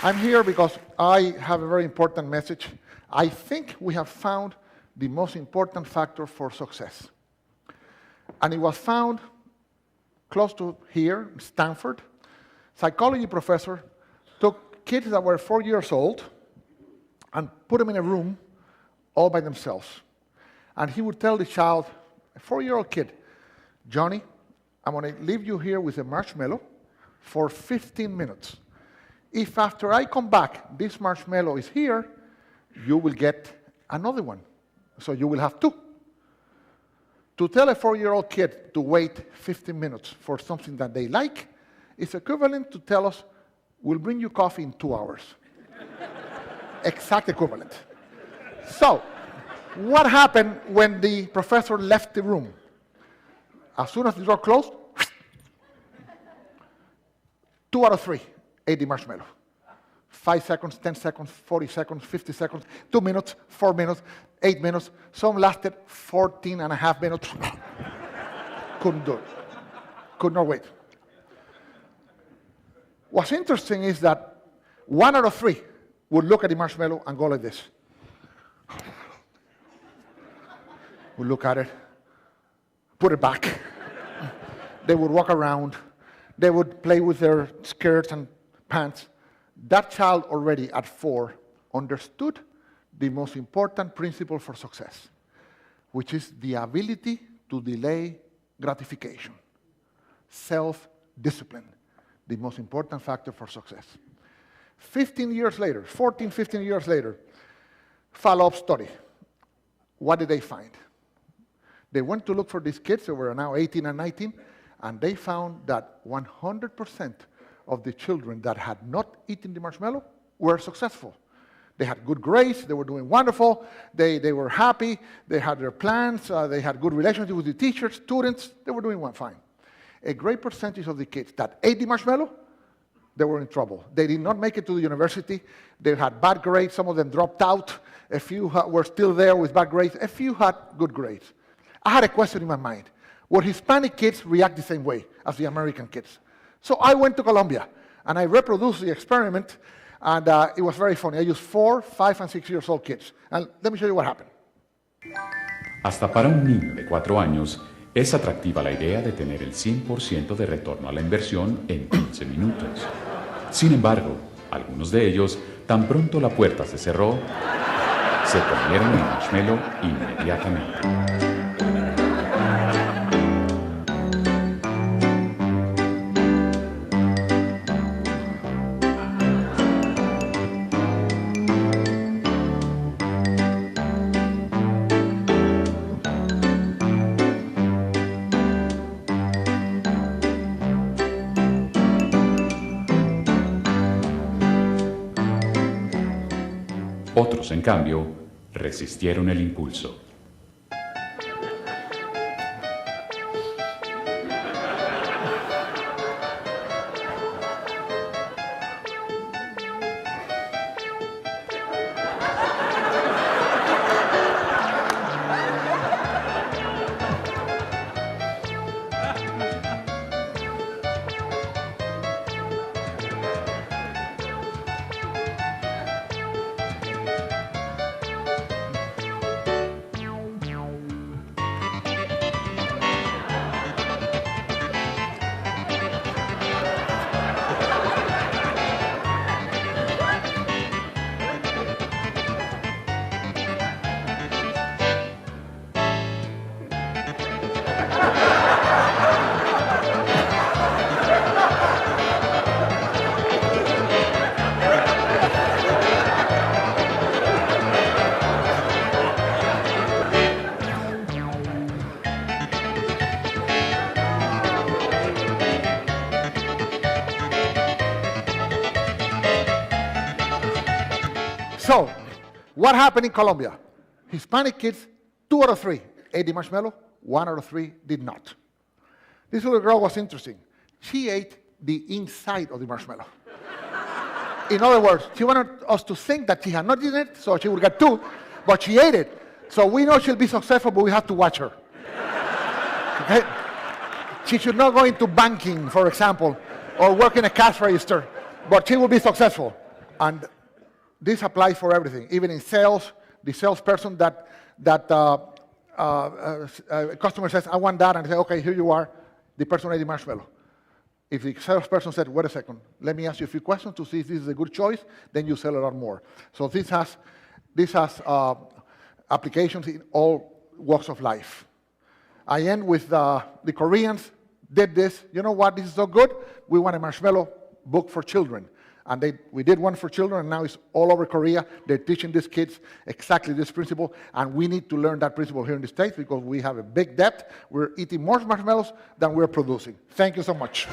I'm here because I have a very important message. I think we have found the most important factor for success. And it was found close to here, Stanford. Psychology professor took kids that were 4 years old and put them in a room all by themselves. And he would tell the child, a 4-year-old kid, Johnny, I'm going to leave you here with a marshmallow for 15 minutes. If after I come back, this marshmallow is here, you will get another one. So you will have 2. To tell a 4-year-old kid to wait 15 minutes for something that they like is equivalent to tell us, we'll bring you coffee in 2 hours. Exact equivalent. So, what happened when the professor left the room? As soon as the door closed, 2 out of 3 ate the marshmallow. 5 seconds, 10 seconds, 40 seconds, 50 seconds, 2 minutes, 4 minutes, 8 minutes. Some lasted 14 and a half minutes. Couldn't do it. Could not wait. What's interesting is that 1 out of 3 would look at the marshmallow and go like this. Would look at it, put it back. They would walk around. They would play with their skirts and pants. That child already at 4 understood the most important principle for success, which is the ability to delay gratification. Self-discipline, the most important factor for success. 15 years later, 14, 15 years later, follow-up study. What did they find? They went to look for these kids who were now 18 and 19, and they found that 100% of the children that had not eaten the marshmallow were successful. They had good grades, they were doing wonderful, they were happy, they had their plans, they had good relationship with the teachers, students, they were doing fine. A great percentage of the kids that ate the marshmallow, they were in trouble. They did not make it to the university, they had bad grades, some of them dropped out, a few were still there with bad grades, a few had good grades. I had a question in my mind. Would Hispanic kids react the same way as the American kids? So I went to Colombia, and I reproduced the experiment, and it was very funny. I used 4, 5, and 6 years old kids. And let me show you what happened. Hasta para un niño de 4 años, es atractiva la idea de tener el 100% de retorno a la inversión en 15 minutos. Sin embargo, algunos de ellos, tan pronto la puerta se cerró, se comieron el marshmallow inmediatamente. Otros, en cambio, resistieron el impulso. So, what happened in Colombia? Hispanic kids, 2 out of 3 ate the marshmallow, 1 out of 3 did not. This little girl was interesting. She ate the inside of the marshmallow. In other words, she wanted us to think that she had not eaten it, so she would get 2, but she ate it. So we know she'll be successful, but we have to watch her. Okay? She should not go into banking, for example, or work in a cash register, but she will be successful. And this applies for everything, even in sales. The salesperson that customer says, I want that, and say, okay, here you are, the person ate the marshmallow. If the salesperson said, wait a second, let me ask you a few questions to see if this is a good choice, then you sell a lot more. So this has applications in all walks of life. I end with the Koreans did this. You know what? This is so good. We want a marshmallow book for children. And we did one for children, and now it's all over Korea. They're teaching these kids exactly this principle, and we need to learn that principle here in the States because we have a big debt. We're eating more marshmallows than we're producing. Thank you so much.